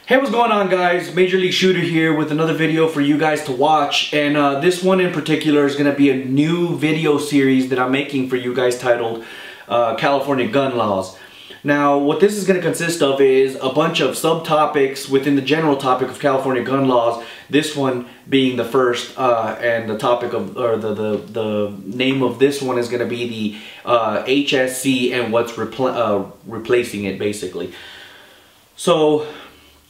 Hey, what's going on, guys? Major League Shooter here with another video for you guys to watch, and this one in particular is going to be a new video series that I'm making for you guys titled California Gun Laws. Now, what this is going to consist of is a bunch of subtopics within the general topic of California gun laws, this one being the first, and the topic of, or the name of this one is going to be the HSC and what's replacing it, basically. So,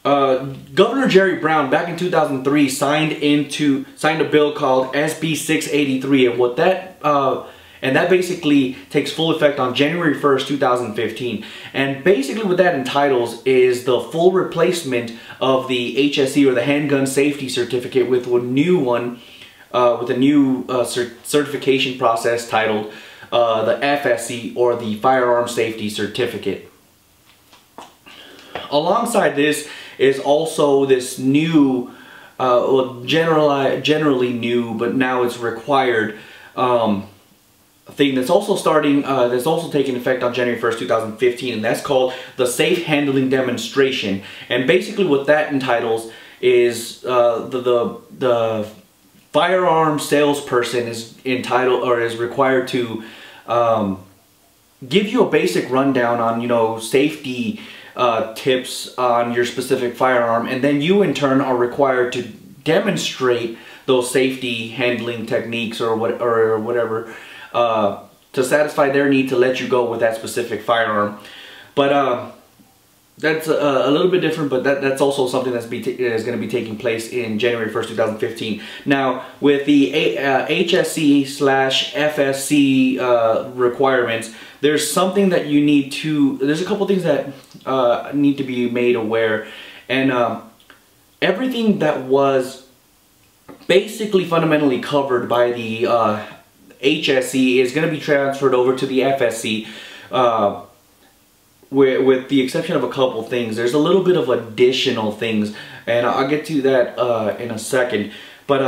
Governor Jerry Brown back in 2003 signed a bill called SB 683, and what that that basically takes full effect on January 1st, 2015. And basically what that entitles is the full replacement of the HSC, or the Handgun Safety Certificate, with a new one, with a new certification process titled the FSC, or the Firearm Safety Certificate. Alongside this is also this new, well, generally new, but now it's required, thing that's also taking effect on January 1st, 2015, and that's called the Safe Handling Demonstration. And basically what that entitles is the firearm salesperson is entitled, or is required to give you a basic rundown on, you know, safety tips on your specific firearm, and then you in turn are required to demonstrate those safety handling techniques or whatever to satisfy their need to let you go with that specific firearm. But that's a little bit different, but that's also something is going to be taking place in January 1st, 2015. Now, with the HSC/FSC requirements, there's something that you need to, there's a couple things that need to be made aware, and everything that was basically fundamentally covered by the HSC is going to be transferred over to the FSC, with the exception of a couple things. There's a little bit of additional things, and I'll get to that in a second. But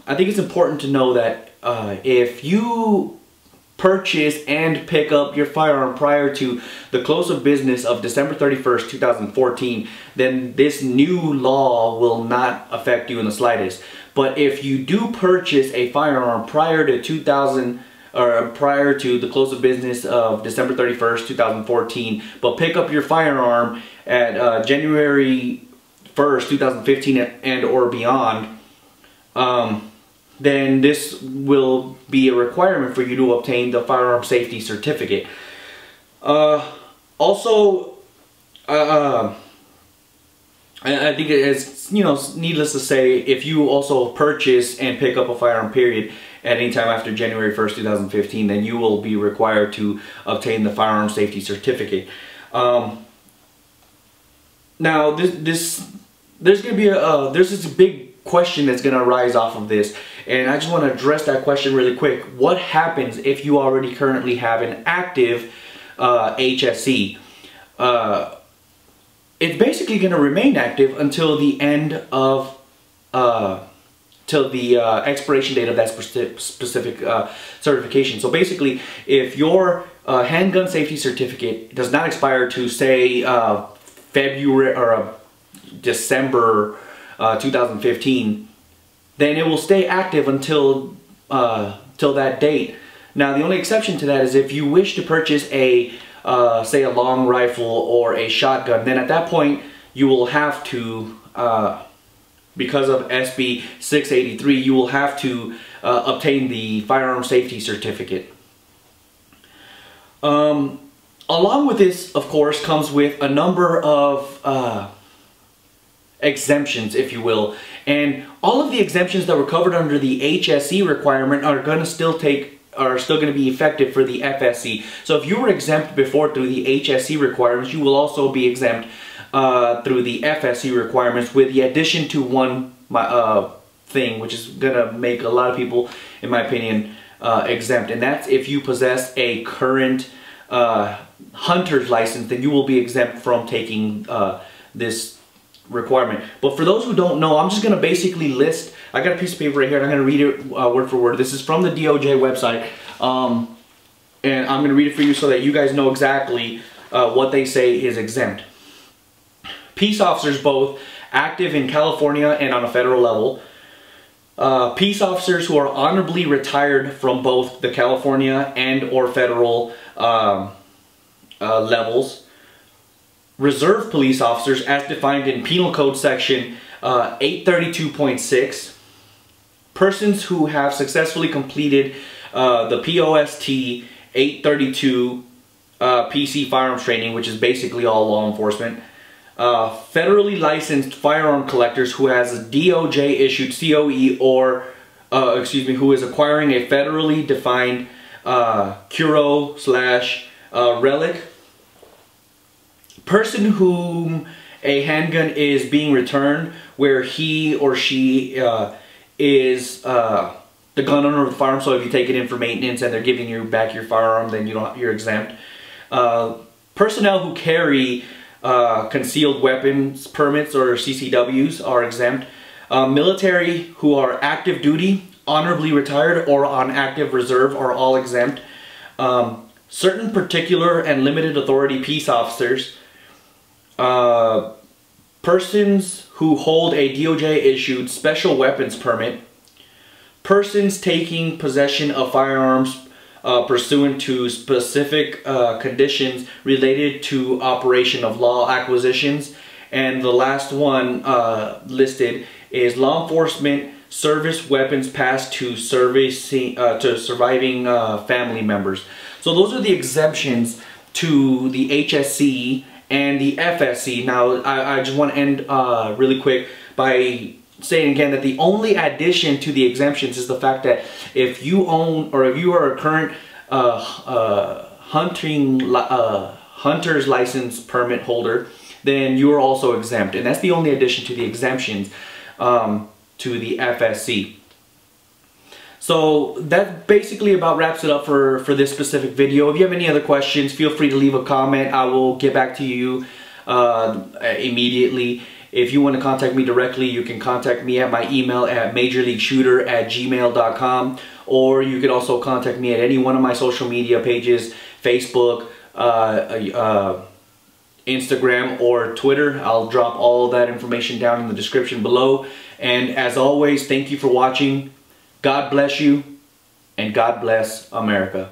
I think it's important to know that if you purchase and pick up your firearm prior to the close of business of December 31st, 2014, then this new law will not affect you in the slightest. But if you do purchase a firearm prior to prior to the close of business of December 31st, 2014, but pick up your firearm at January 1st, 2015 and or beyond, then this will be a requirement for you to obtain the Firearm Safety Certificate. Also, I think it is, you know, needless to say, if you also purchase and pick up a firearm period at any time after January 1st, 2015, then you will be required to obtain the Firearm Safety Certificate. Now, there's going to be there's this big question that's going to arise off of this, and I just want to address that question really quick. What happens if you already currently have an active HSC? It's basically going to remain active until the end of, till the expiration date of that specific certification. So basically, if your handgun safety certificate does not expire to, say, February or December 2015, then it will stay active until till that date. Now, the only exception to that is if you wish to purchase a say a long rifle or a shotgun, then at that point you will have to, because of SB 683, you will have to obtain the Firearm Safety Certificate. Along with this, of course, comes with a number of exemptions, if you will, and all of the exemptions that were covered under the HSC requirement are still going to be effective for the FSC. So if you were exempt before through the HSC requirements, you will also be exempt through the FSC requirements, with the addition to one thing, which is going to make a lot of people, in my opinion, exempt, and that's if you possess a current hunter's license, then you will be exempt from taking this requirement. But for those who don't know, I'm just going to basically list, I got a piece of paper right here and I'm going to read it word for word. This is from the DOJ website, and I'm going to read it for you so that you guys know exactly what they say is exempt. peace officers both active in California and on a federal level, peace officers who are honorably retired from both the California and or federal levels, reserve police officers as defined in Penal Code Section 832.6, persons who have successfully completed the POST 832 PC firearms training, which is basically all law enforcement, federally licensed firearm collectors who has a DOJ issued COE or who is acquiring a federally defined Curo/relic, person whom a handgun is being returned where he or she is the gun owner of the firearm. So if you take it in for maintenance and they're giving you back your firearm, then you're exempt. Personnel who carry concealed weapons permits or CCWs are exempt. Military who are active duty, honorably retired, or on active reserve are all exempt. Certain particular and limited authority peace officers, persons who hold a DOJ issued special weapons permit, persons taking possession of firearms pursuant to specific conditions related to operation of law acquisitions, and the last one listed is law enforcement service weapons passed to surviving family members. So those are the exemptions to the HSC and the FSC. Now I just want to end really quick by saying again that the only addition to the exemptions is the fact that if you own or if you are a current hunter's license permit holder, then you are also exempt, and that's the only addition to the exemptions to the FSC. So that basically about wraps it up for this specific video. If you have any other questions, feel free to leave a comment. I will get back to you immediately. If you want to contact me directly, you can contact me at my email at MajorLeagueShooter@gmail.com, or you can also contact me at any one of my social media pages, Facebook, Instagram, or Twitter. I'll drop all that information down in the description below. And as always, thank you for watching. God bless you, and God bless America.